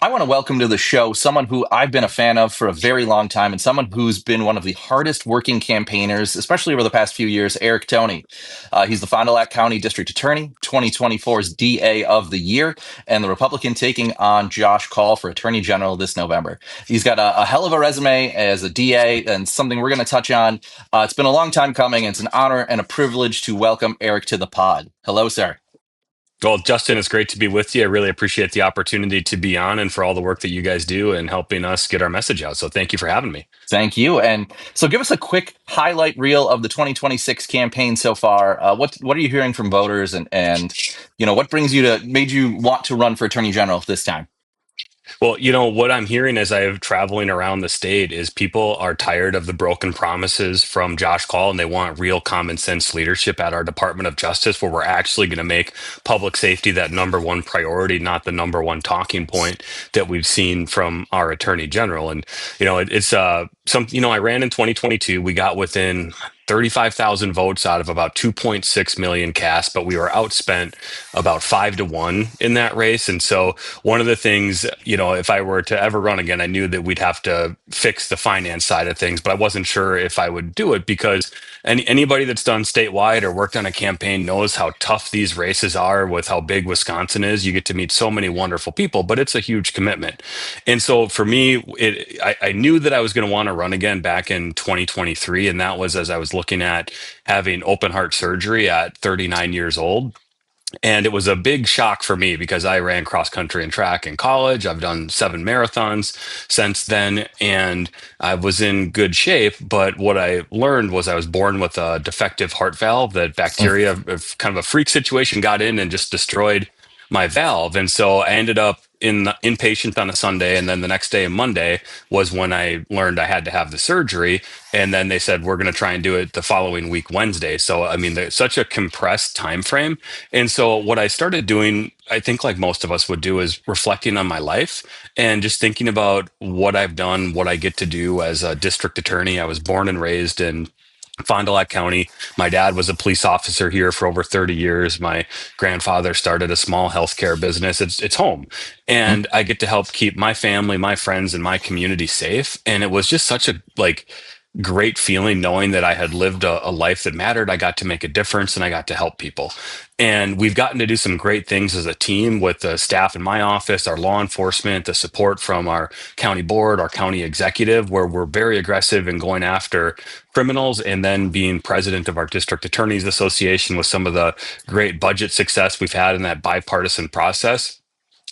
I want to welcome to the show someone who I've been a fan of for a very long time and someone who's been one of the hardest working campaigners, especially over the past few years, Eric Toney. He's the Fond du Lac County District Attorney, 2024's DA of the Year, and the Republican taking on Josh Kaul for Attorney General this November. He's got a hell of a resume as a DA and something we're going to touch on. It's been a long time coming, and it's an honor and a privilege to welcome Eric to the pod. Hello, sir. Well, Justin, it's great to be with you. I really appreciate the opportunity to be on and for all the work that you guys do and helping us get our message out. So thank you for having me. Thank you. And so give us a quick highlight reel of the 2026 campaign so far. What are you hearing from voters and what made you want to run for Attorney General this time? Well, what I'm hearing as I'm traveling around the state is people are tired of the broken promises from Josh Kaul and they want real common sense leadership at our Department of Justice where we're actually going to make public safety that number one priority, not the number one talking point that we've seen from our Attorney General. And, it's I ran in 2022. We got within 35,000 votes out of about 2.6 million cast, but we were outspent about 5 to 1 in that race. And so one of the things, if I were to ever run again, I knew that we'd have to fix the finance side of things, but I wasn't sure if I would do it because anybody that's done statewide or worked on a campaign knows how tough these races are with how big Wisconsin is. You get to meet so many wonderful people, but it's a huge commitment. And so for me, I knew that I was going to want to run again back in 2023. And that was as I was looking at having open heart surgery at 39 years old. And it was a big shock for me because I ran cross country and track in college. I've done 7 marathons since then, and I was in good shape. But what I learned was I was born with a defective heart valve that bacteria, kind of a freak situation, got in and just destroyed my valve. And so I ended up inpatient on a Sunday, and then the next day, Monday, was when I learned I had to have the surgery. And then they said we're going to try and do it the following week, Wednesday. So I mean, there's such a compressed time frame. And so what I started doing, I think like most of us would do, is reflecting on my life and just thinking about what I've done, what I get to do as a district attorney. I was born and raised in Fond du Lac County. My dad was a police officer here for over 30 years. My grandfather started a small healthcare business. It's home. And I get to help keep my family, my friends, and my community safe. And it was just such a great feeling knowing that I had lived a life that mattered. I got to make a difference and I got to help people. And we've gotten to do some great things as a team with the staff in my office, our law enforcement, the support from our county board, our county executive, where we're very aggressive in going after criminals, and then being president of our district attorneys association with some of the great budget success we've had in that bipartisan process.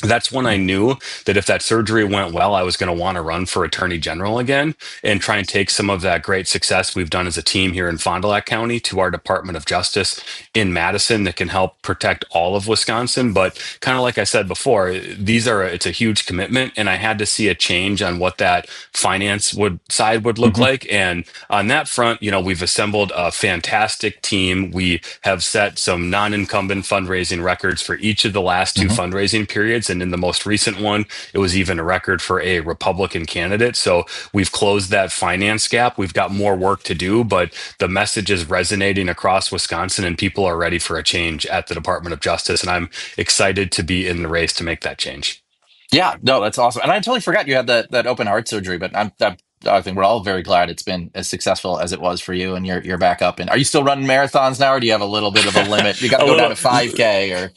That's when I knew that if that surgery went well, I was going to want to run for attorney general again and try and take some of that great success we've done as a team here in Fond du Lac County to our Department of Justice in Madison that can help protect all of Wisconsin. But kind of like I said before, it's a huge commitment, and I had to see a change on what that side would look Mhm. like. And on that front, we've assembled a fantastic team. We have set some non-incumbent fundraising records for each of the last two Mhm. fundraising periods. And in the most recent one, it was even a record for a Republican candidate. So we've closed that finance gap. We've got more work to do, but the message is resonating across Wisconsin and people are ready for a change at the Department of Justice. And I'm excited to be in the race to make that change. Yeah, no, that's awesome. And I totally forgot you had that open heart surgery, but I think we're all very glad it's been as successful as it was for you, and you're back up. And are you still running marathons now, or do you have a little bit of a limit? You got to A go down little. to 5K or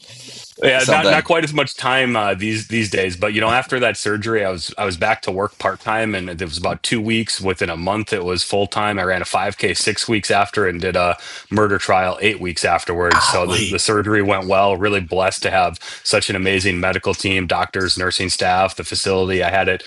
Yeah, not something. quite as much time these days, but after that surgery, I was back to work part time, and it was about 2 weeks. Within a month, it was full time. I ran a 5K 6 weeks after, and did a murder trial 8 weeks afterwards. So the Golly. surgery went well. Really blessed to have such an amazing medical team, doctors, nursing staff, the facility. I had it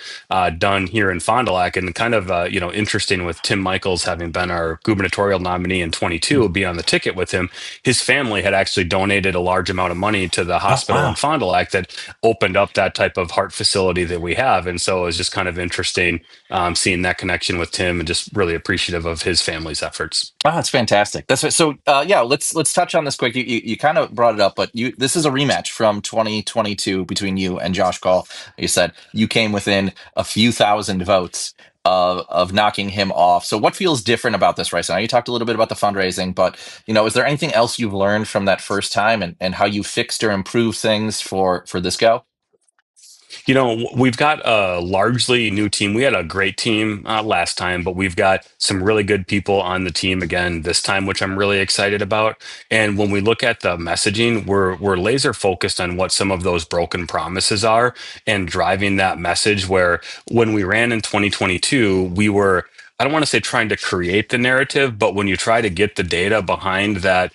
done here in Fond du Lac, and kind of interesting with Tim Michaels having been our gubernatorial nominee in 22, be on the ticket with him. His family had actually donated a large amount of money to the Oh, hospital in wow. Fond du Lac that opened up that type of heart facility that we have. And so it was just kind of interesting seeing that connection with Tim and just really appreciative of his family's efforts. Oh, that's fantastic. That's so. Yeah, let's touch on this quick. You kind of brought it up, but this is a rematch from 2022 between you and Josh Kaul. You said you came within a few thousand votes of knocking him off. So what feels different about this race? Now you talked a little bit about the fundraising, but is there anything else you've learned from that first time and how you fixed or improved things for this go? We've got a largely new team. We had a great team last time, but we've got some really good people on the team again this time, which I'm really excited about. And when we look at the messaging, we're laser focused on what some of those broken promises are and driving that message. Where when we ran in 2022, we were, I don't want to say trying to create the narrative, but when you try to get the data behind that,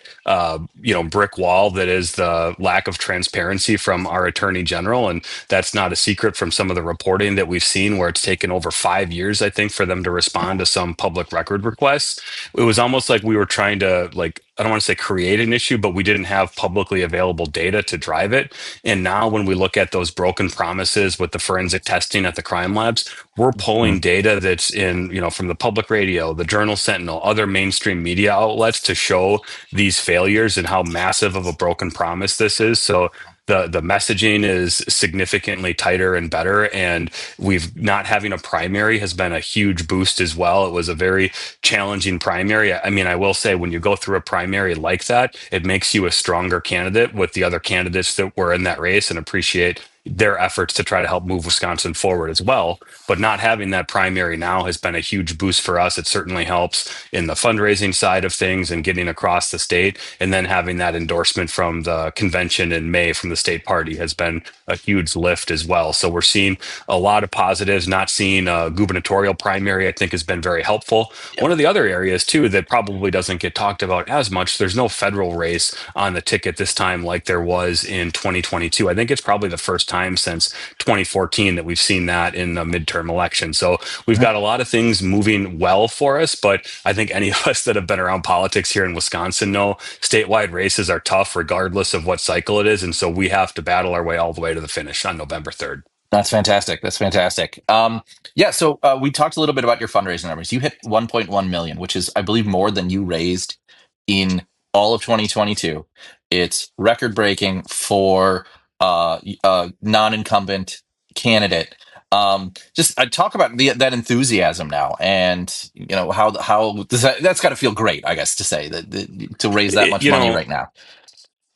brick wall that is the lack of transparency from our attorney general, and that's not a secret from some of the reporting that we've seen, where it's taken over 5 years, I think, for them to respond to some public record requests. It was almost like we were trying to, like, I don't want to say create an issue, but we didn't have publicly available data to drive it. And now when we look at those broken promises with the forensic testing at the crime labs, we're pulling Mhm. data that's in, from the public radio, the Journal Sentinel, other mainstream media outlets to show these failures and how massive of a broken promise this is. So the messaging is significantly tighter and better, and we've not having a primary has been a huge boost as well. It was a very challenging primary. I mean, I will say, when you go through a primary like that, it makes you a stronger candidate with the other candidates that were in that race, and appreciate their efforts to try to help move Wisconsin forward as well. But not having that primary now has been a huge boost for us. It certainly helps in the fundraising side of things and getting across the state. And then having that endorsement from the convention in May from the state party has been a huge lift as well. So we're seeing a lot of positives. Not seeing a gubernatorial primary, I think, has been very helpful. Yep. One of the other areas, too, that probably doesn't get talked about as much, there's no federal race on the ticket this time like there was in 2022. I think it's probably the first time since 2014 that we've seen that in a midterm election. So we've got a lot of things moving well for us, but I think any of us that have been around politics here in Wisconsin know statewide races are tough regardless of what cycle it is. And so we have to battle our way all the way to the finish on November 3rd. That's fantastic. That's fantastic. Yeah. So we talked a little bit about your fundraising numbers. You hit 1.1 million, which is, I believe, more than you raised in all of 2022. It's record breaking for a non-incumbent candidate. Just I talk about that enthusiasm now, and how does that's got to feel great, I guess, to say that to raise that It- much you money know, right now.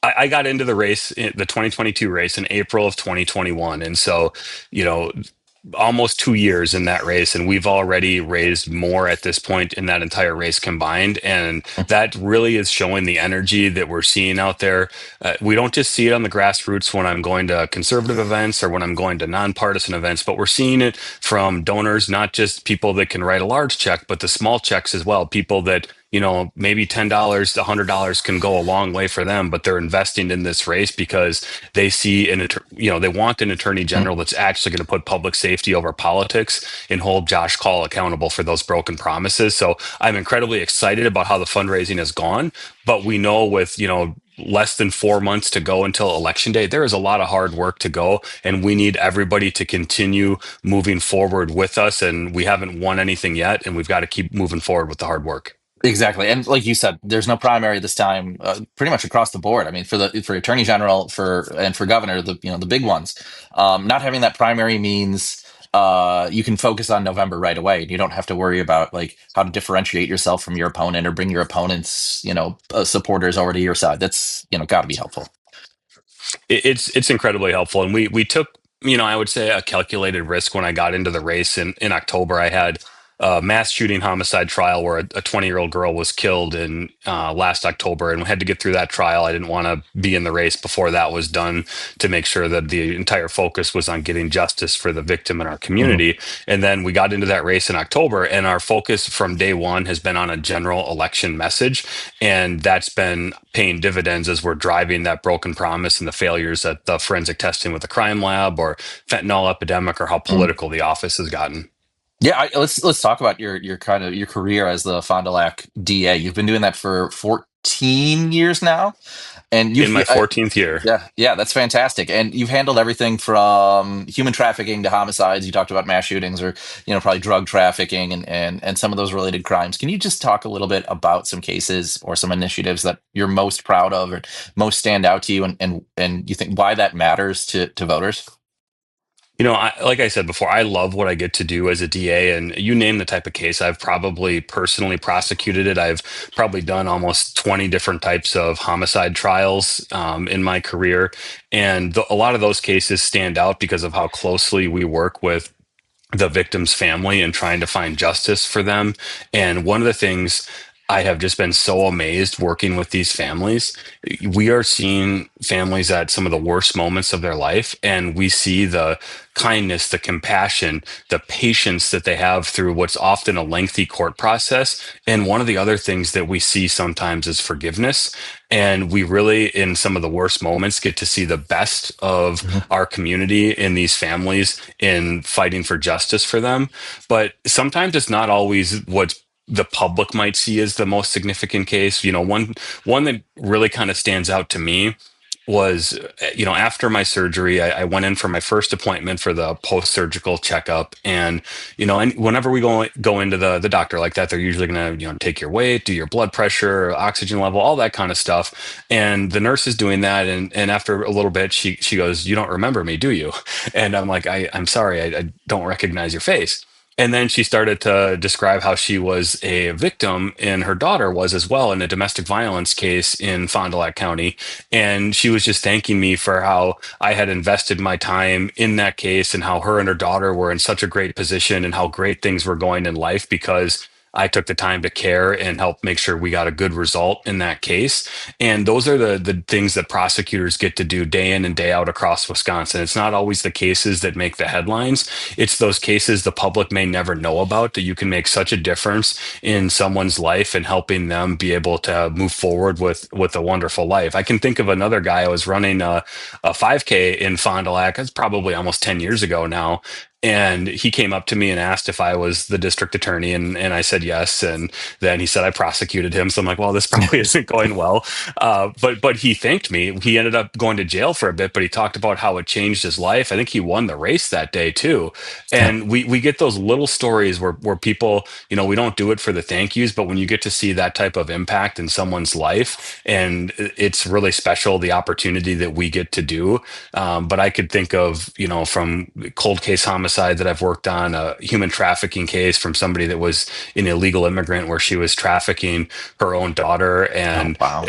I got into the race, the 2022 race, in April of 2021. And so, you know, almost 2 years in that race, and we've already raised more at this point in that entire race combined. And that really is showing the energy that we're seeing out there. We don't just see it on the grassroots when I'm going to conservative events or when I'm going to nonpartisan events, but we're seeing it from donors, not just people that can write a large check, but the small checks as well. People that, maybe $10, $100 can go a long way for them, but they're investing in this race because they see they want an attorney general that's actually going to put public safety over politics and hold Josh Call accountable for those broken promises. So I'm incredibly excited about how the fundraising has gone, but we know with, less than 4 months to go until election day, there is a lot of hard work to go, and we need everybody to continue moving forward with us. And we haven't won anything yet, and we've got to keep moving forward with the hard work. Exactly, and like you said, there's no primary this time, pretty much across the board. I mean, for attorney general and for governor, the big ones, not having that primary means you can focus on November right away. You don't have to worry about like how to differentiate yourself from your opponent or bring your opponent's supporters over to your side. That's got to be helpful. It's incredibly helpful, and we took, I would say, a calculated risk when I got into the race in October. I had a mass shooting homicide trial where a 20-year-old girl was killed in last October, and we had to get through that trial. I didn't want to be in the race before that was done, to make sure that the entire focus was on getting justice for the victim in our Mhm. community. And then we got into that race in October, and our focus from day one has been on a general election message, and that's been paying dividends as we're driving that broken promise and the failures at the forensic testing with the crime lab or fentanyl epidemic, or how political the office has gotten. Yeah, let's talk about your kind of your career as the Fond du Lac DA. You've been doing that for 14 years now, and In my 14th year. yeah, that's fantastic. And you've handled everything from human trafficking to homicides. You talked about mass shootings, or probably drug trafficking and some of those related crimes. Can you just talk a little bit about some cases or some initiatives that you're most proud of or most stand out to you, and you think why that matters to voters? Like I said before, I love what I get to do as a DA, and you name the type of case, I've probably personally prosecuted it. I've probably done almost 20 different types of homicide trials in my career, and a lot of those cases stand out because of how closely we work with the victim's family and trying to find justice for them. And one of the things I have just been so amazed working with these families. We are seeing families at some of the worst moments of their life, and we see the kindness, the compassion, the patience that they have through what's often a lengthy court process. And one of the other things that we see sometimes is forgiveness. And we really, in some of the worst moments, get to see the best of Mhm. our community in these families in fighting for justice for them. But sometimes it's not always what the public might see as the most significant case. One that really kind of stands out to me was, after my surgery, I went in for my first appointment for the post-surgical checkup, and and whenever we go into the doctor like that, they're usually going to take your weight, do your blood pressure, oxygen level, all that kind of stuff. And the nurse is doing that, and after a little bit, she goes, "You don't remember me, do you?" And I'm like, I'm sorry, I don't recognize your face." And then she started to describe how she was a victim, and her daughter was as well, in a domestic violence case in Fond du Lac County. And she was just thanking me for how I had invested my time in that case, and how her and her daughter were in such a great position, and how great things were going in life because I took the time to care and help make sure we got a good result in that case. And those are the things that prosecutors get to do day in and day out across Wisconsin. It's not always the cases that make the headlines. It's those cases the public may never know about, that you can make such a difference in someone's life and helping them be able to move forward with a wonderful life. I can think of another guy. I was running a 5K in Fond du Lac. It's probably almost 10 years ago now. And he came up to me and asked if I was the district attorney, and I said yes. And then he said I prosecuted him. So I'm like, well, this probably isn't going well. But he thanked me. He ended up going to jail for a bit, but he talked about how it changed his life. I think he won the race that day too. Yeah. And we get those little stories where people, we don't do it for the thank yous, but when you get to see that type of impact in someone's life, and it's really special, the opportunity that we get to do. But I could think of, from cold case homicide that I've worked on, a human trafficking case from somebody that was an illegal immigrant where she was trafficking her own daughter, Oh, and wow.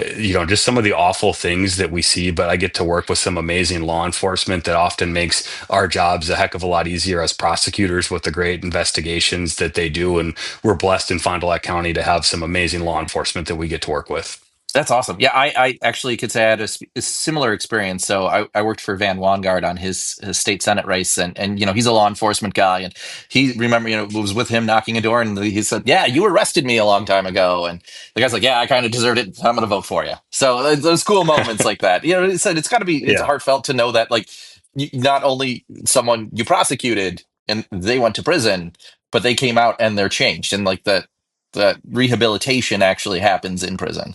just some of the awful things that we see. But I get to work with some amazing law enforcement that often makes our jobs a heck of a lot easier as prosecutors with the great investigations that they do. And we're blessed in Fond du Lac County to have some amazing law enforcement that we get to work with. That's awesome. Yeah, I actually could say I had a similar experience. So I worked for Van Wangard on his state senate race, and he's a law enforcement guy, and he remember was with him knocking a door, and he said, "Yeah, you arrested me a long time ago," and the guy's like, "Yeah, I kind of deserved it. I'm going to vote for you." So those cool moments like that, it said it's got to be it's Yeah. heartfelt to know that like not only someone you prosecuted and they went to prison, but they came out and they're changed, and like that rehabilitation actually happens in prison.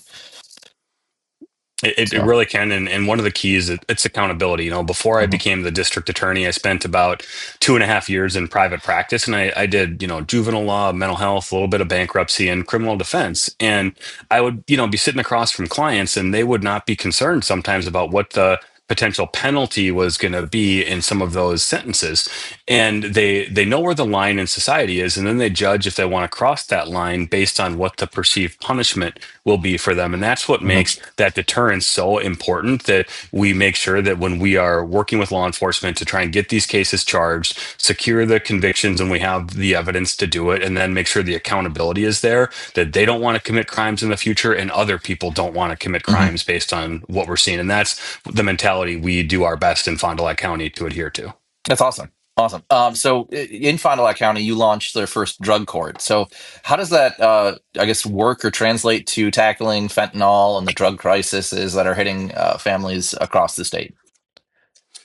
It So. really can. And one of the keys, it's accountability. Before I Mhm. became the district attorney, I spent about 2.5 years in private practice, and I did, juvenile law, mental health, a little bit of bankruptcy, and criminal defense. And I would, be sitting across from clients, and they would not be concerned sometimes about what the potential penalty was going to be in some of those sentences. And they know where the line in society is, and then they judge if they want to cross that line based on what the perceived punishment will be for them. And that's what Mhm. makes that deterrence so important, that we make sure that when we are working with law enforcement to try and get these cases charged, secure the convictions when we have the evidence to do it, and then make sure the accountability is there, that they don't want to commit crimes in the future and other people don't want to commit Mhm. crimes based on what we're seeing. And that's the mentality we do our best in Fond du Lac County to adhere to. That's awesome. Awesome. So in Fond du Lac County, you launched their first drug court. So how does that, I guess, work or translate to tackling fentanyl and the drug crises that are hitting families across the state?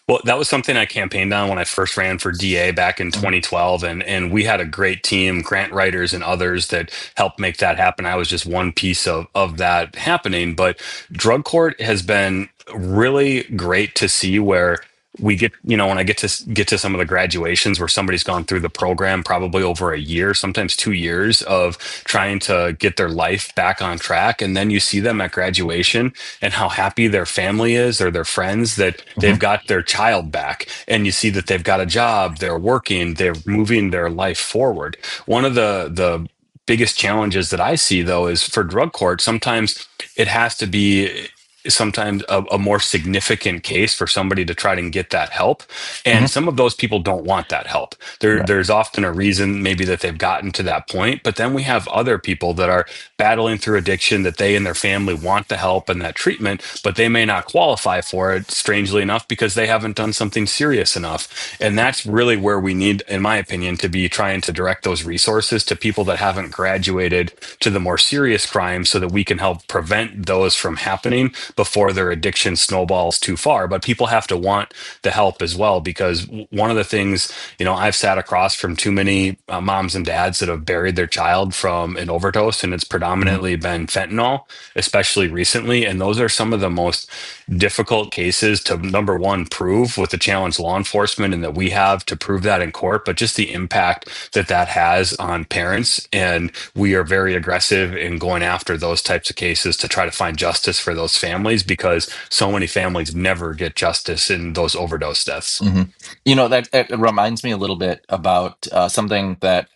Well, that was something I campaigned on when I first ran for DA back in Mhm. 2012, and we had a great team, grant writers and others that helped make that happen. I was just one piece of that happening, but drug court has been really great to see, where we get, when I get to some of the graduations where somebody's gone through the program probably over a year, sometimes 2 years of trying to get their life back on track, and then you see them at graduation and how happy their family is or their friends that they've Hmm. got their child back, and you see that they've got a job, they're working, they're moving their life forward. One of the biggest challenges that I see, though, is for drug court. Sometimes it has to be sometimes a more significant case for somebody to try and get that help, and Hmm. some of those people don't want that help. Right. There's often a reason maybe that they've gotten to that point, but then we have other people that are battling through addiction, that they and their family want the help and that treatment, but they may not qualify for it, strangely enough, because they haven't done something serious enough. And that's really where we need, in my opinion, to be trying to direct those resources to people that haven't graduated to the more serious crimes, so that we can help prevent those from happening before their addiction snowballs too far. But people have to want the help as well, because one of the things, I've sat across from too many moms and dads that have buried their child from an overdose, and it's Hmm. predominantly been fentanyl, especially recently. And those are some of the most difficult cases to, number one, prove, with the challenge law enforcement and that we have to prove that in court, but just the impact that that has on parents. And we are very aggressive in going after those types of cases to try to find justice for those families, because so many families never get justice in those overdose deaths. Hmm. That it reminds me a little bit about something that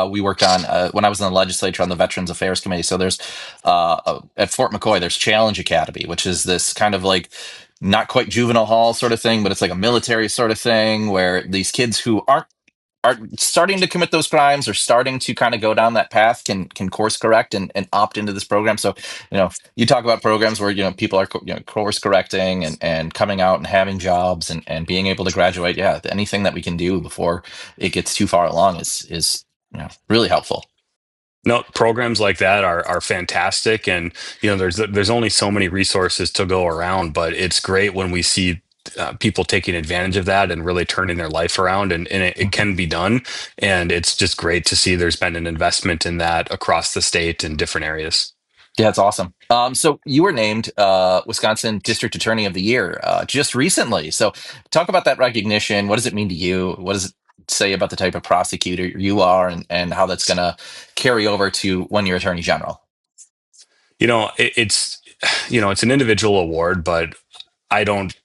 we worked on when I was in the legislature on the Veterans Affairs Committee. So there's at Fort McCoy, there's Challenge Academy, which is this kind of like not quite juvenile hall sort of thing, but it's like a military sort of thing where these kids who are starting to commit those crimes or starting to kind of go down that path can course correct and opt into this program. So you talk about programs where people are course correcting and coming out and having jobs and being able to graduate. Yeah, anything that we can do before it gets too far along is really helpful. No, programs like that are fantastic, and there's only so many resources to go around, but it's great when we see people taking advantage of that and really turning their life around, and it Mhm. can be done, and it's just great to see there's been an investment in that across the state in different areas. Yeah, it's awesome. So you were named Wisconsin District Attorney of the Year just recently. So talk about that recognition. What does it mean to you? What does it say about the type of prosecutor you are, and how that's going to carry over to when you're Attorney General? It's an individual award, but I don't,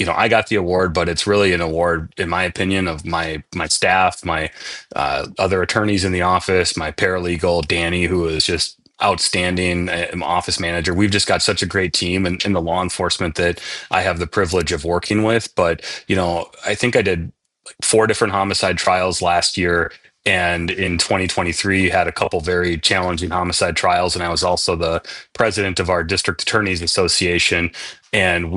I got the award, but it's really an award, in my opinion, of my staff, my other attorneys in the office, my paralegal Danny, who is just outstanding, office manager. We've just got such a great team, and in the law enforcement that I have the privilege of working with. But I think I did like 4 different homicide trials last year. And in 2023, had a couple very challenging homicide trials. And I was also the president of our district attorneys association. And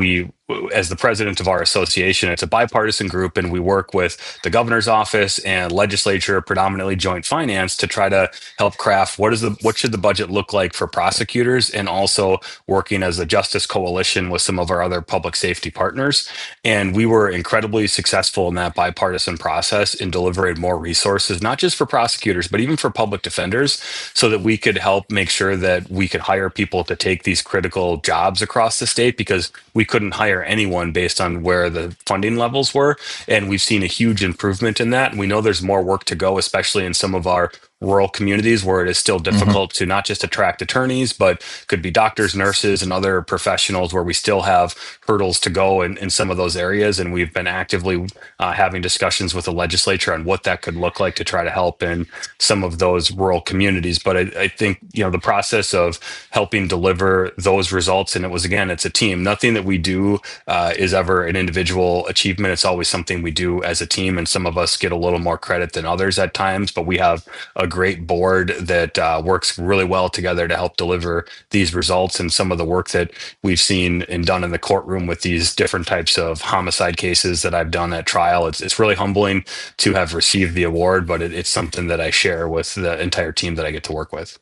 as the president of our association, it's a bipartisan group, and we work with the governor's office and legislature, predominantly joint finance, to try to help craft what should the budget look like for prosecutors, and also working as a justice coalition with some of our other public safety partners. And we were incredibly successful in that bipartisan process in delivering more resources, not just for prosecutors, but even for public defenders, so that we could help make sure that we could hire people to take these critical jobs across the state, because we couldn't hire anyone based on where the funding levels were. And we've seen a huge improvement in that. And we know there's more work to go, especially in some of our rural communities where it is still Hmm. difficult to not just attract attorneys, but could be doctors, nurses, and other professionals, where we still have hurdles to go in some of those areas. And we've been actively having discussions with the legislature on what that could look like to try to help in some of those rural communities. But I think, the process of helping deliver those results, and it's a team. Nothing that we do is ever an individual achievement. It's always something we do as a team. And some of us get a little more credit than others at times, but we have a great board that works really well together to help deliver these results. And some of the work that we've seen and done in the courtroom with these different types of homicide cases that I've done at trial, it's really humbling to have received the award, but it's something that I share with the entire team that I get to work with.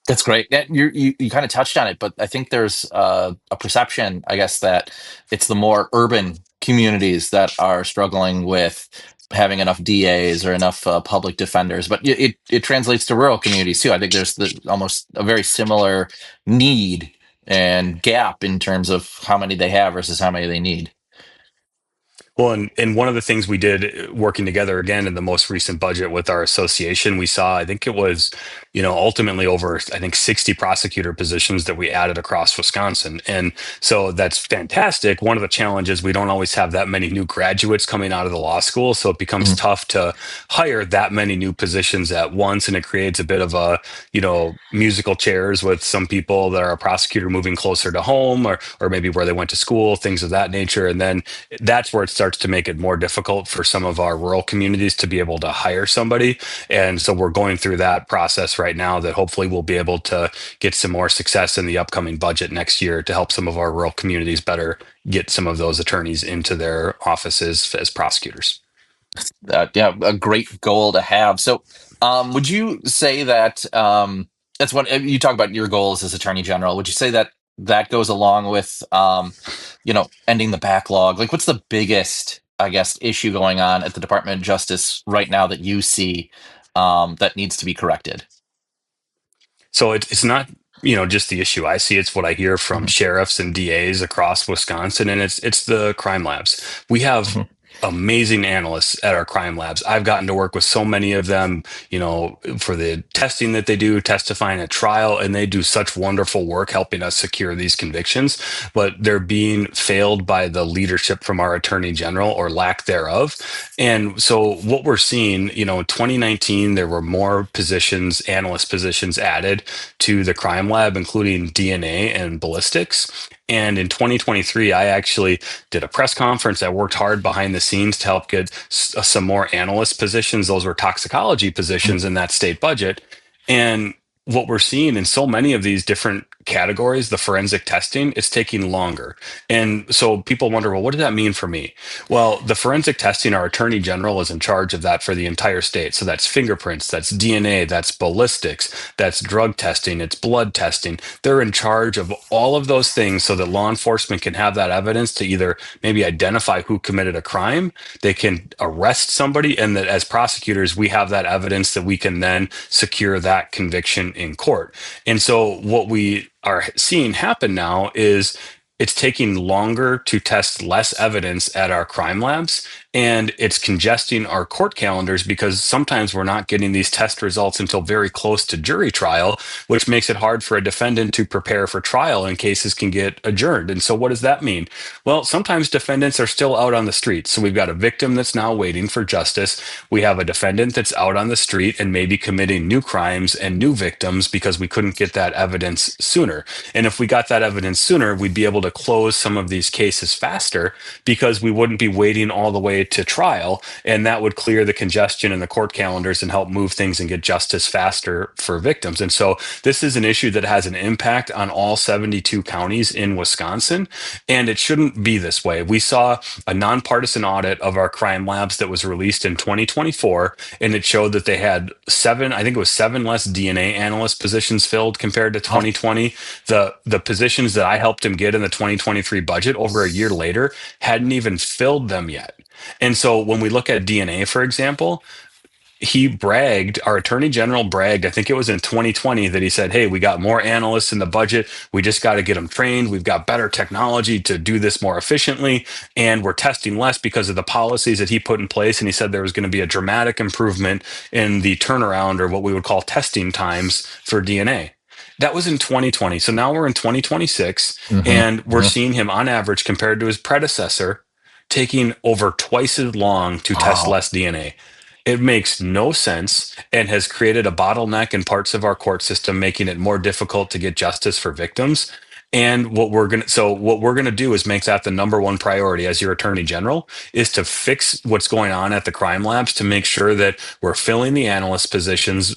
That's great. You kind of touched on it, but I think there's a perception, I guess, that it's the more urban communities that are struggling with having enough DAs or enough public defenders. But it translates to rural communities too. I think there's almost a very similar need and gap in terms of how many they have versus how many they need. Well, and one of the things we did working together again in the most recent budget with our association, we saw, I think it was, ultimately over, I think 60 prosecutor positions that we added across Wisconsin. And so that's fantastic. One of the challenges, we don't always have that many new graduates coming out of the law school. So it becomes Mhm. tough to hire that many new positions at once. And it creates a bit of a, musical chairs with some people that are a prosecutor moving closer to home or maybe where they went to school, things of that nature. And then that's where it starts to make it more difficult for some of our rural communities to be able to hire somebody. And so we're going through that process right now that hopefully we'll be able to get some more success in the upcoming budget next year to help some of our rural communities better get some of those attorneys into their offices as prosecutors. Yeah, a great goal to have. So, would you say that that's what you talk about your goals as Attorney General? Would you say that that goes along with, ending the backlog? Like, what's the biggest, I guess, issue going on at the Department of Justice right now that you see that needs to be corrected? So it's not, just the issue I see. It's what I hear from Mhm, sheriffs and DAs across Wisconsin, and it's the crime labs. We have mhm, amazing analysts at our crime labs. I've gotten to work with so many of them, for the testing that they do, testifying at trial, and they do such wonderful work helping us secure these convictions. But they're being failed by the leadership from our attorney general or lack thereof. And so what we're seeing, in 2019, there were more positions, analyst positions added to the crime lab, including DNA and ballistics. And in 2023, I actually did a press conference. I worked hard behind the scenes to help get some more analyst positions. Those were toxicology mhm. positions in that state budget. And what we're seeing in so many of these different categories, the forensic testing, it's taking longer. And so people wonder, well, what does that mean for me? Well, the forensic testing, our attorney general is in charge of that for the entire state. So that's fingerprints, that's DNA, that's ballistics, that's drug testing, it's blood testing. They're in charge of all of those things so that law enforcement can have that evidence to either maybe identify who committed a crime, they can arrest somebody, and that as prosecutors, we have that evidence that we can then secure that conviction in court. And so what we are seeing happen now is it's taking longer to test less evidence at our crime labs, and it's congesting our court calendars because sometimes we're not getting these test results until very close to jury trial, which makes it hard for a defendant to prepare for trial and cases can get adjourned. And so what does that mean? Well, sometimes defendants are still out on the street. So we've got a victim that's now waiting for justice. We have a defendant that's out on the street and maybe committing new crimes and new victims because we couldn't get that evidence sooner. And if we got that evidence sooner, we'd be able to close some of these cases faster because we wouldn't be waiting all the way to trial. And that would clear the congestion in the court calendars and help move things and get justice faster for victims. And so this is an issue that has an impact on all 72 counties in Wisconsin. And it shouldn't be this way. We saw a nonpartisan audit of our crime labs that was released in 2024, and it showed that they had seven, I think it was seven less DNA analyst positions filled compared to Oh, 2020. The positions that I helped him get in the 2023 budget over a year later hadn't even filled them yet. And so when we look at DNA, for example, he bragged, our attorney general bragged, I think it was in 2020, that he said, hey, we got more analysts in the budget. We just got to get them trained. We've got better technology to do this more efficiently. And we're testing less because of the policies that he put in place. And he said there was going to be a dramatic improvement in the turnaround, or what we would call testing times, for DNA. That was in 2020. So now we're in 2026, mhm, and we're mhm. seeing him on average compared to his predecessor taking over twice as long to test Wow. less DNA. It makes no sense and has created a bottleneck in parts of our court system, making it more difficult to get justice for victims. And what we're gonna do is make that the number one priority as your attorney general, is to fix what's going on at the crime labs to make sure that we're filling the analyst positions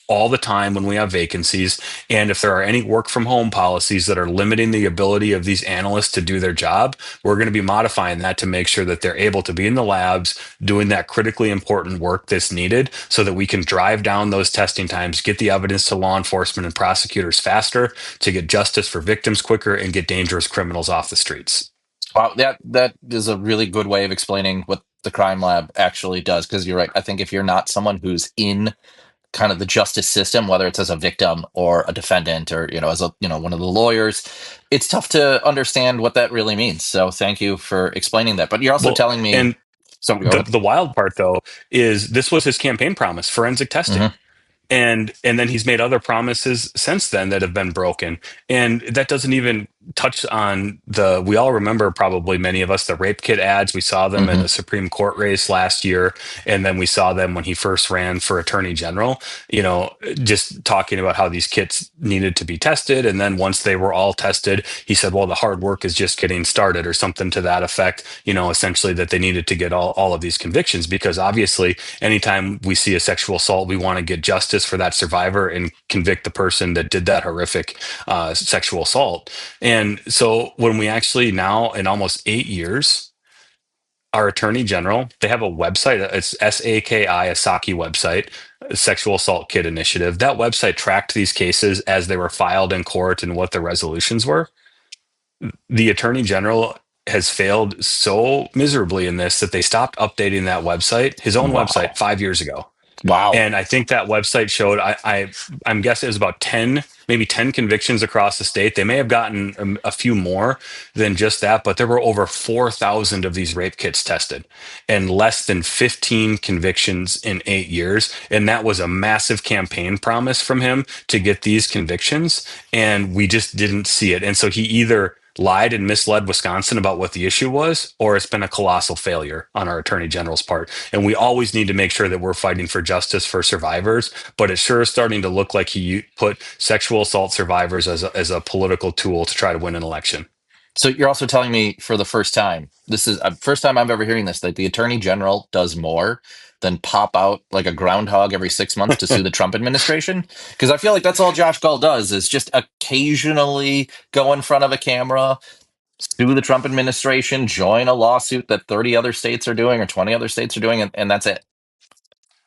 all the time when we have vacancies. And if there are any work from home policies that are limiting the ability of these analysts to do their job, we're going to be modifying that to make sure that they're able to be in the labs doing that critically important work that's needed so that we can drive down those testing times, get the evidence to law enforcement and prosecutors faster, to get justice for victims quicker, and get dangerous criminals off the streets. Wow, that is a really good way of explaining what the crime lab actually does. Because you're right. I think if you're not someone who's in kind of the justice system, whether it's as a victim or a defendant or, as a, one of the lawyers, it's tough to understand what that really means. So thank you for explaining that. But you're also Well, telling me, and so go the ahead. the wild part though is this was his campaign promise, forensic testing. Hmm. And then he's made other promises since then that have been broken, and that doesn't even touch on the, we all remember, probably many of us, the rape kit ads. We saw them in Hmm. the Supreme Court race last year, and then we saw them when he first ran for attorney general, just talking about how these kits needed to be tested. And then once they were all tested, he said, well, the hard work is just getting started, or something to that effect, essentially that they needed to get all of these convictions, because obviously anytime we see a sexual assault, we want to get justice for that survivor and convict the person that did that horrific sexual assault. And so when we actually now, in almost 8 years, our attorney general, they have a website. It's SAKI, a Saki website, Sexual Assault Kit Initiative. That website tracked these cases as they were filed in court and what the resolutions were. The attorney general has failed so miserably in this that they stopped updating that website, his own website, Wow. 5 years ago. Wow. And I think that website showed, I'm guessing it was about 10, maybe 10 convictions across the state. They may have gotten a few more than just that, but there were over 4,000 of these rape kits tested and less than 15 convictions in 8 years. And that was a massive campaign promise from him to get these convictions. And we just didn't see it. And so he either lied and misled Wisconsin about what the issue was, or it's been a colossal failure on our attorney general's part. And we always need to make sure that we're fighting for justice for survivors. But it sure is starting to look like he put sexual assault survivors as a political tool to try to win an election. So you're also telling me for the first time, this is first time I'm ever hearing this, that the attorney general does more than pop out like a groundhog every 6 months to sue the Trump administration? Because I feel like that's all Josh Gall does, is just occasionally go in front of a camera, sue the Trump administration, join a lawsuit that 30 other states are doing or 20 other states are doing, and that's it.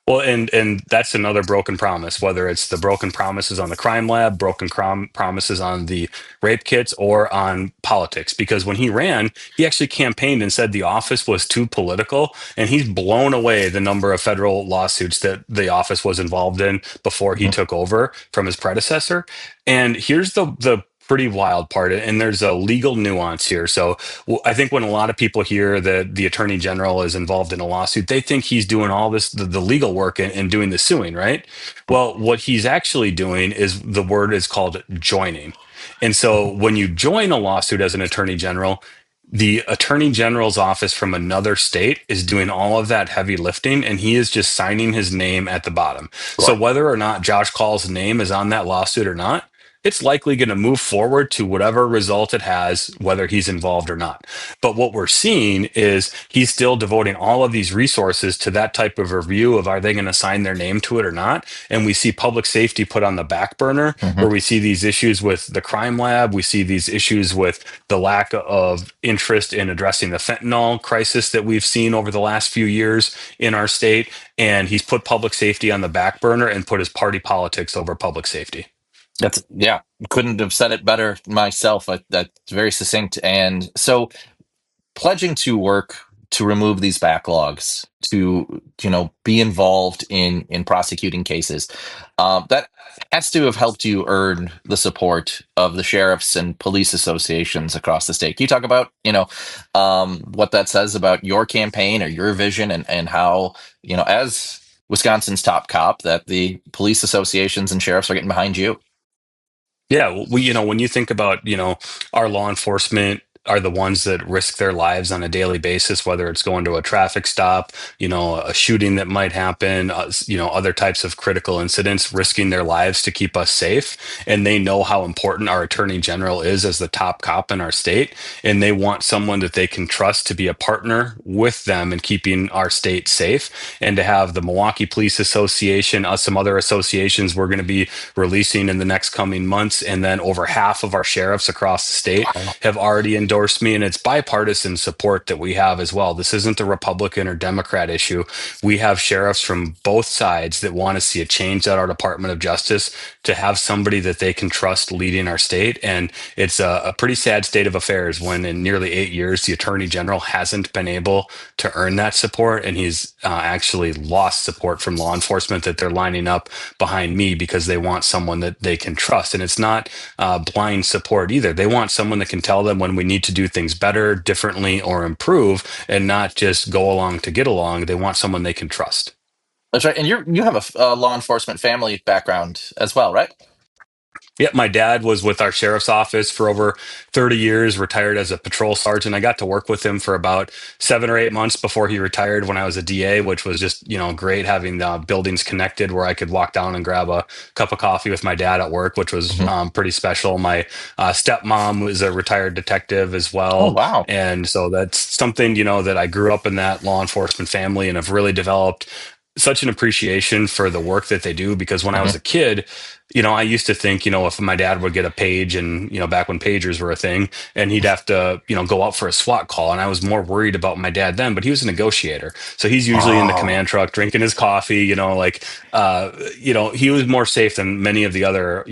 Well, and that's another broken promise, whether it's the broken promises on the crime lab, broken promises on the rape kits, or on politics. Because when he ran, he actually campaigned and said the office was too political, and he's blown away the number of federal lawsuits that the office was involved in before he Mhm. took over from his predecessor. And here's the pretty wild part, and there's a legal nuance here. So I think when a lot of people hear that the attorney general is involved in a lawsuit, they think he's doing all this, the legal work, and doing the suing, right? Well, what he's actually doing is, the word is called joining. And so when you join a lawsuit as an attorney general, the attorney general's office from another state is doing all of that heavy lifting, and he is just signing his name at the bottom. So Sure. whether or not Josh Call's name is on that lawsuit or not, it's likely going to move forward to whatever result it has, whether he's involved or not. But what we're seeing is he's still devoting all of these resources to that type of review of, are they going to sign their name to it or not? And we see public safety put on the back burner, Hmm. where we see these issues with the crime lab. We see these issues with the lack of interest in addressing the fentanyl crisis that we've seen over the last few years in our state. And he's put public safety on the back burner and put his party politics over public safety. That's, yeah, couldn't have said it better myself. That's very succinct. And so pledging to work to remove these backlogs, to be involved in prosecuting cases, that has to have helped you earn the support of the sheriffs and police associations across the state. Can you talk about what that says about your campaign or your vision, and how, as Wisconsin's top cop, that the police associations and sheriffs are getting behind you? Yeah, when you think about, our law enforcement are the ones that risk their lives on a daily basis, whether it's going to a traffic stop, a shooting that might happen, other types of critical incidents, risking their lives to keep us safe. And they know how important our attorney general is as the top cop in our state. And they want someone that they can trust to be a partner with them in keeping our state safe. And to have the Milwaukee Police Association, some other associations we're going to be releasing in the next coming months. And then over half of our sheriffs across the state Wow. have already endorsed me. And it's bipartisan support that we have as well. This isn't a Republican or Democrat issue. We have sheriffs from both sides that want to see a change at our Department of Justice to have somebody that they can trust leading our state. And it's a pretty sad state of affairs when in nearly 8 years, the attorney general hasn't been able to earn that support. And he's actually lost support from law enforcement that they're lining up behind me because they want someone that they can trust. And it's not blind support either. They want someone that can tell them when we need to do things better, differently, or improve, and not just go along to get along. They want someone they can trust. That's right. And you have a law enforcement family background as well, right? Yep, my dad was with our sheriff's office for over 30 years, retired as a patrol sergeant. I got to work with him for about 7 or 8 months before he retired when I was a DA, which was just, great having the buildings connected where I could walk down and grab a cup of coffee with my dad at work, which was Hmm. pretty special. My stepmom was a retired detective as Oh, well. wow. And so that's something, that I grew up in that law enforcement family and have really developed such an appreciation for the work that they do because when I was Hmm. a kid, I used to think, if my dad would get a page and, back when pagers were a thing and he'd have to, go out for a SWAT call. And I was more worried about my dad then, but he was a negotiator. So he's usually in the Oh. command truck drinking his coffee, he was more safe than many of the other,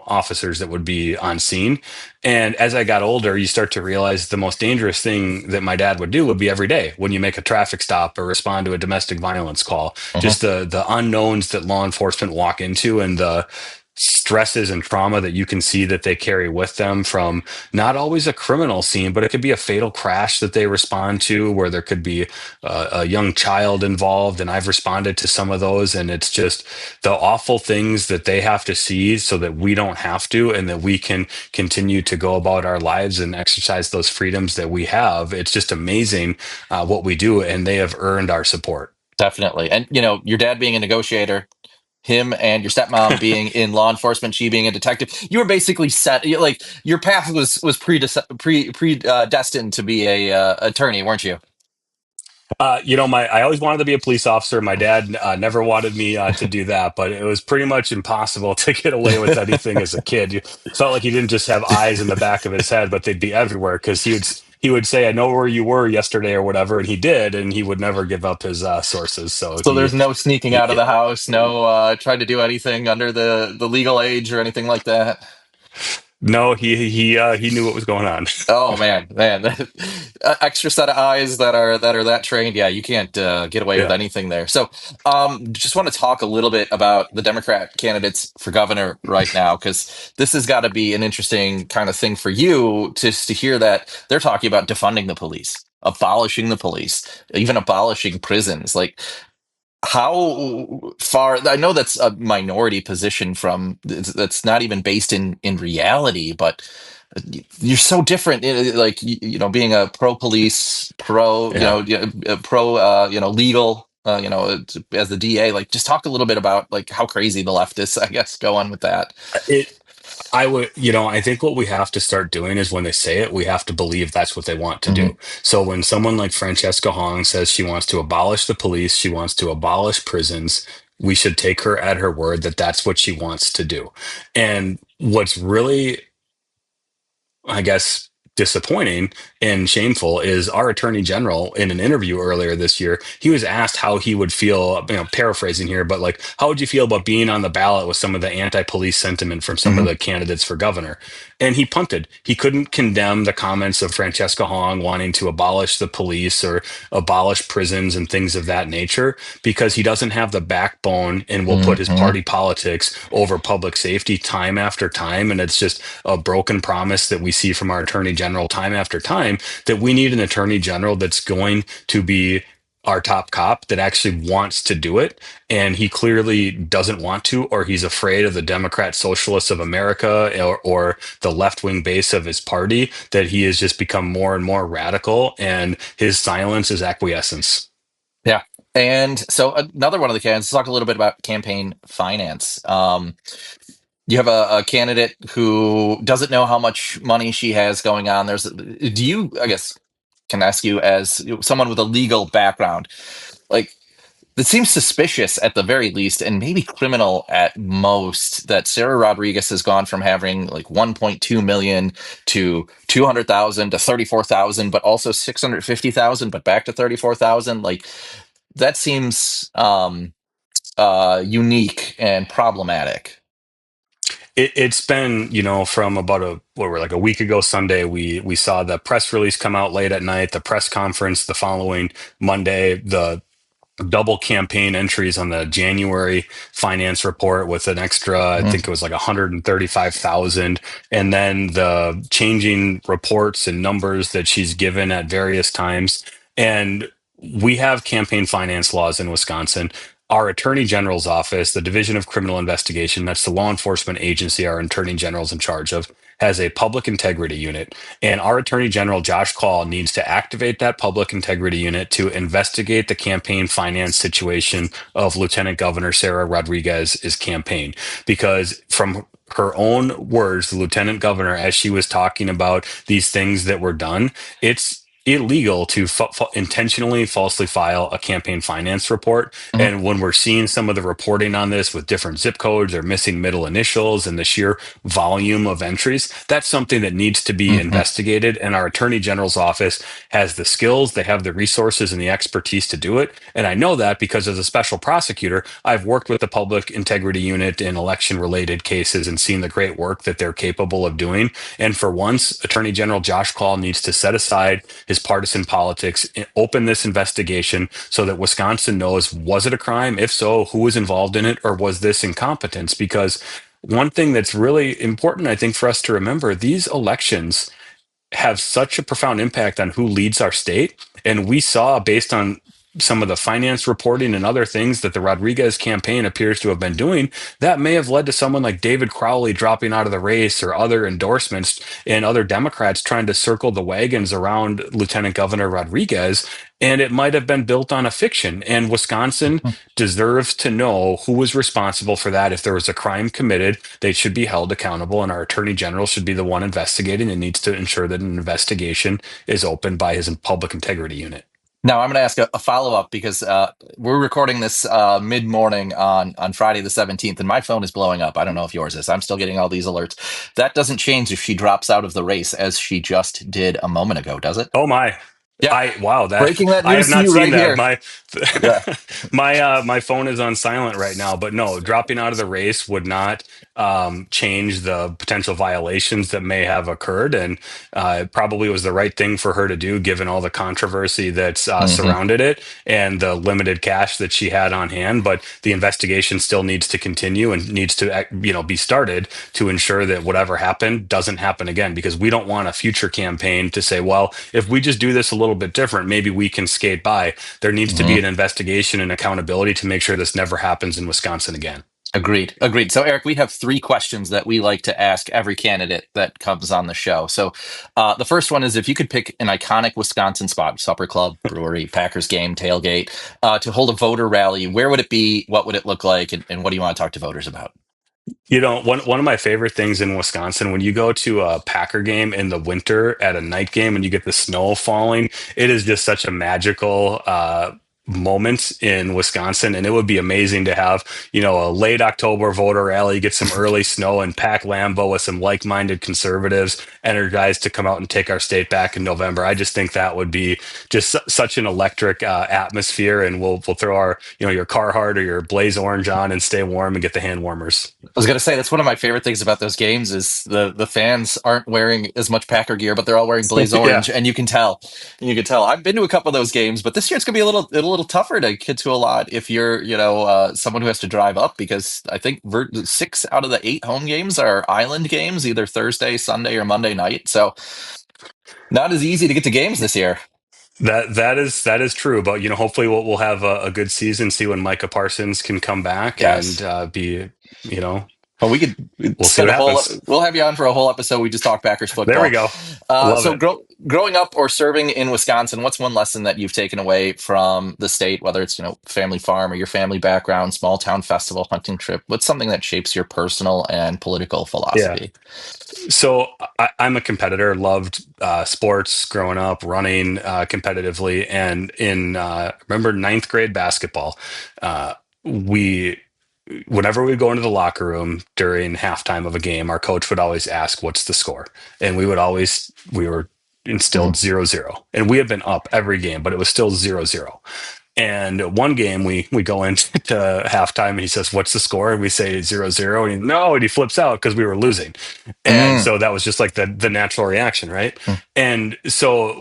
officers that would be on scene. And as I got older, you start to realize the most dangerous thing that my dad would do would be every day when you make a traffic stop or respond to a domestic violence call. Hmm. Just the unknowns that law enforcement walk into and the stresses and trauma that you can see that they carry with them from not always a criminal scene, but it could be a fatal crash that they respond to where there could be a young child involved. And I've responded to some of those, and it's just the awful things that they have to see so that we don't have to, and that we can continue to go about our lives and exercise those freedoms that we have. It's just amazing what we do, and they have earned our support. Definitely. And your dad being a negotiator, him and your stepmom being in law enforcement, she being a detective, you were basically set. Like your path was predestined to be a attorney, weren't you? I always wanted to be a police officer. My dad never wanted me to do that, but it was pretty much impossible to get away with anything as a kid. You felt like he didn't just have eyes in the back of his head, but they'd be everywhere because he would say, "I know where you were yesterday" or whatever, and he did, and he would never give up his sources. So So there's no sneaking out of he the house, no trying to do anything under the legal age or anything like that. no, he knew what was going on. Oh man, extra set of eyes that are that trained. Yeah, you can't get away with Yeah. anything there. So, just want to talk a little bit about the Democrat candidates for governor right now, because this has got to be an interesting kind of thing for you to hear that they're talking about defunding the police, abolishing the police, even abolishing prisons. Like, how far? I know that's a minority position from that's not even based in reality, but you're so different, like being a pro police, pro Yeah. pro legal, as the DA. Like, just talk a little bit about like how crazy the leftists, I guess, go on with that. It I think what we have to start doing is when they say it, we have to believe that's what they want to Hmm. do. So when someone like Francesca Hong says she wants to abolish the police, she wants to abolish prisons, we should take her at her word that that's what she wants to do. And what's really, I guess, disappointing and shameful is our attorney general in an interview earlier this year. He was asked how he would feel, paraphrasing here, but like, how would you feel about being on the ballot with some of the anti police sentiment from some of Hmm. the candidates for governor? And he punted. He couldn't condemn the comments of Francesca Hong wanting to abolish the police or abolish prisons and things of that nature because he doesn't have the backbone and will put his Hmm. party politics over public safety time after time. And it's just a broken promise that we see from our attorney general time after time that we need an attorney general that's going to be our top cop that actually wants to do it. And he clearly doesn't want to, or he's afraid of the Democrat Socialists of America or the left wing base of his party, that he has just become more and more radical. And his silence is acquiescence. Yeah. And so another one of the candidates, let's talk a little bit about campaign finance. You have a candidate who doesn't know how much money she has going on. Do you, I guess, can ask you as someone with a legal background, like, it seems suspicious at the very least, and maybe criminal at most, that Sarah Rodriguez has gone from having like 1.2 million to 200,000 to 34,000, but also 650,000, but back to 34,000. Like, that seems unique and problematic. It's been, from about what we're like a week ago Sunday, we saw the press release come out late at night, the press conference the following Monday, the double campaign entries on the January finance report with an extra, I think it was like 135,000, and then the changing reports and numbers that she's given at various times. And we have campaign finance laws in Wisconsin. Our attorney general's office, the Division of Criminal Investigation, that's the law enforcement agency our attorney general's in charge of, has a public integrity unit. And our Attorney General, Josh Call, needs to activate that public integrity unit to investigate the campaign finance situation of Lieutenant Governor Sarah Rodriguez's campaign. Because from her own words, the Lieutenant Governor, as she was talking about these things that were done, it's illegal to intentionally falsely file a campaign finance report. Mhm. And when we're seeing some of the reporting on this with different zip codes or missing middle initials and the sheer volume of entries, that's something that needs to be Mhm. investigated. And our attorney general's office has the skills, they have the resources and the expertise to do it. And I know that because as a special prosecutor, I've worked with the public integrity unit in election related cases and seen the great work that they're capable of doing. And for once, Attorney General Josh Call needs to set aside his partisan politics, open this investigation so that Wisconsin knows, was it a crime? If so, who was involved in it? Or was this incompetence? Because one thing that's really important, I think, for us to remember, these elections have such a profound impact on who leads our state. And we saw, based on some of the finance reporting and other things that the Rodriguez campaign appears to have been doing, that may have led to someone like David Crowley dropping out of the race or other endorsements and other Democrats trying to circle the wagons around Lieutenant Governor Rodriguez. And it might have been built on a fiction. And Wisconsin deserves to know who was responsible for that. If there was a crime committed, they should be held accountable. And our attorney general should be the one investigating and needs to ensure that an investigation is opened by his public integrity unit. Now I'm going to ask a follow up because we're recording this mid morning on Friday the 17th, and my phone is blowing up. I don't know if yours is. I'm still getting all these alerts. That doesn't change if she drops out of the race, as she just did a moment ago, does it? Oh my. Yeah, Wow, that breaking that I have news to not you seen right that. here. My Yeah. my phone is on silent right now, but no, dropping out of the race would not change the potential violations that may have occurred, and it probably was the right thing for her to do, given all the controversy that's Hmm. surrounded it and the limited cash that she had on hand. But the investigation still needs to continue and needs to be started to ensure that whatever happened doesn't happen again, because we don't want a future campaign to say, well, if we just do this a little bit different, maybe we can skate by. There needs to be Hmm. an investigation and accountability to make sure this never happens in Wisconsin again. Agreed. Agreed. So, Eric, we have three questions that we like to ask every candidate that comes on the show. So, the first one is if you could pick an iconic Wisconsin spot, supper club, brewery, Packers game, tailgate, to hold a voter rally, where would it be? What would it look like? And what do you want to talk to voters about? One of my favorite things in Wisconsin, when you go to a Packer game in the winter at a night game and you get the snow falling, it is just such a magical moment in Wisconsin. And it would be amazing to have, a late October voter rally, get some early snow and pack Lambeau with some like-minded conservatives energized to come out and take our state back in November. I just think that would be just such an electric atmosphere. And we'll throw our, your Carhartt or your Blaze Orange on and stay warm and get the hand warmers. I was gonna say that's one of my favorite things about those games is the fans aren't wearing as much Packer gear, but they're all wearing blaze Yeah. orange, and you can tell. You can tell. I've been to a couple of those games, but this year it's gonna be a little tougher to get to a lot if you're someone who has to drive up because I think 6 out of the 8 home games are island games, either Thursday, Sunday, or Monday night. So not as easy to get to games this year. That is true, but hopefully we'll have a good season. See when Micah Parsons can come back and Yes. be, you know, Well, we'd we'll see spend what a whole. happens. We'll have you on for a whole episode. We just talk Packers There we football. go. Love So, it. growing up or serving in Wisconsin, what's one lesson that you've taken away from the state? Whether it's family farm or your family background, small town festival, hunting trip. What's something that shapes your personal and political Yeah. philosophy? So I'm a competitor. Loved sports growing up, running competitively, and in remember ninth grade basketball. We Whenever we go into the locker room during halftime of a game, our coach would always ask, "What's the score?" And we were instilled Mhm. 0-0, and we had been up every game, but it was still 0-0. And one game we go into halftime and he says, "What's the score?" And we say 0-0. And no, and he flips out because we were losing. And Mm, so that was just like the natural reaction, right? mm, And so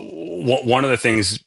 one of the things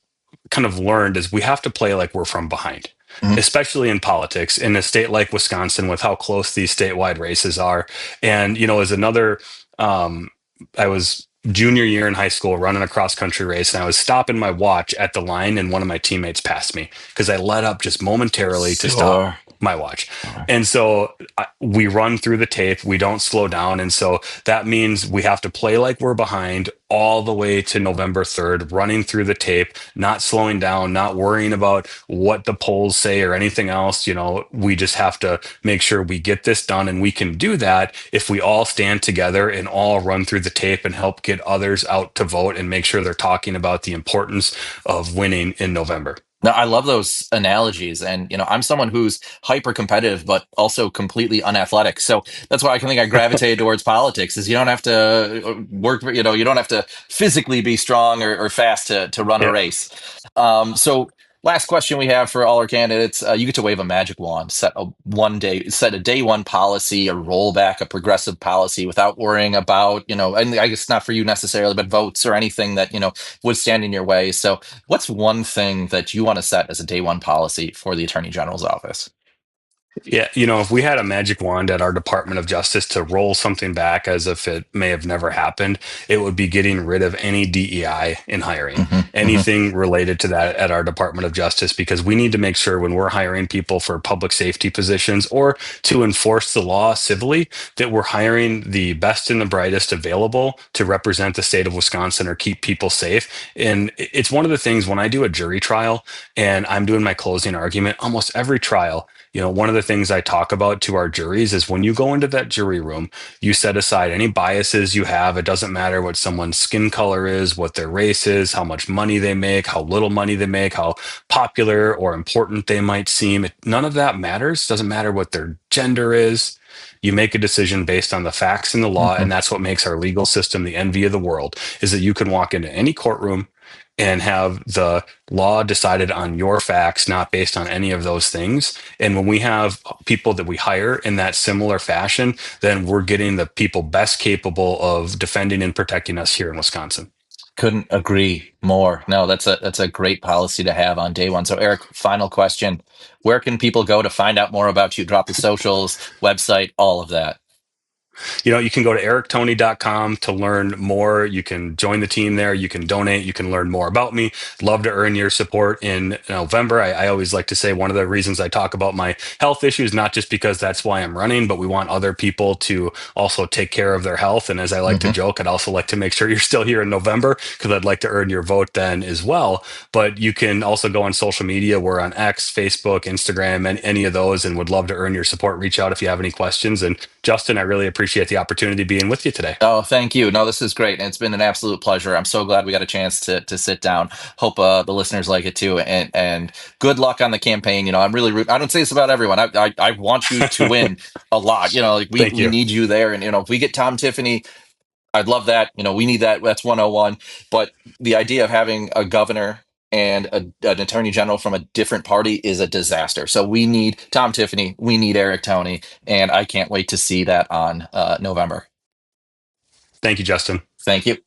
kind of learned is we have to play like we're from behind, mm. especially in politics in a state like Wisconsin with how close these statewide races are. And, you know, as another, um, I was junior year in high school running a cross country race and I was stopping my watch at the line and one of my teammates passed me because I let up just momentarily to stop Sure. my watch. Sure. And so we run through the tape, we don't slow down. And so that means we have to play like we're behind all the way to November 3rd, running through the tape, not slowing down, not worrying about what the polls say or anything else. You know, we just have to make sure we get this done. And we can do that if we all stand together and all run through the tape and help get others out to vote and make sure they're talking about the importance of winning in November. No, I love those analogies. And, I'm someone who's hyper competitive, but also completely unathletic. So that's why I can think I gravitated towards politics is you don't have to work, you don't have to physically be strong or fast to run a Yep. race. So last question we have for all our candidates, you get to wave a magic wand, set a day one policy, a rollback, a progressive policy without worrying about, and I guess not for you necessarily, but votes or anything that, would stand in your way. So what's one thing that you want to set as a day one policy for the Attorney General's office? Yeah, you know, if we had a magic wand at our Department of Justice to roll something back as if it may have never happened, it would be getting rid of any DEI in hiring, Hmm. Hmm. anything related to that at our Department of Justice, because we need to make sure when we're hiring people for public safety positions or to enforce the law civilly, that we're hiring the best and the brightest available to represent the state of Wisconsin or keep people safe. And it's one of the things when I do a jury trial and I'm doing my closing argument, almost every trial, you know, one of the things I talk about to our juries is when you go into that jury room, you set aside any biases you have. It doesn't matter what someone's skin color is, what their race is, how much money they make, how little money they make, how popular or important they might seem. None of that matters. Doesn't matter what their gender is. You make a decision based on the facts and the law, Hmm. and that's what makes our legal system the envy of the world, is that you can walk into any courtroom and have the law decided on your facts, not based on any of those things. And when we have people that we hire in that similar fashion, then we're getting the people best capable of defending and protecting us here in Wisconsin. Couldn't agree more. No, that's a great policy to have on day one. So Eric, final question. Where can people go to find out more about you? Drop the socials, website, all of that. You know, you can go to erictoney.com to learn more. You can join the team there. You can donate. You can learn more about me. Love to earn your support in November. I always like to say one of the reasons I talk about my health issues, not just because that's why I'm running, but we want other people to also take care of their health. And as I like to Hmm. joke, I'd also like to make sure you're still here in November because I'd like to earn your vote then as well. But you can also go on social media. We're on X, Facebook, Instagram, and any of those, and would love to earn your support. Reach out if you have any questions. And Justin, I really appreciate the opportunity being with you today. Oh, thank you. No, this is great. And it's been an absolute pleasure. I'm so glad we got a chance to sit down. Hope the listeners like it too. And good luck on the campaign. I'm really I don't say this about everyone. I want you to win a lot. Like we Thank we you. need you there. And if we get Tom Tiffany, I'd love that. We need that. That's 101. But the idea of having a governor and an attorney general from a different party is a disaster. So we need Tom Tiffany. We need Eric Toney. And I can't wait to see that on November. Thank you, Justin. Thank you.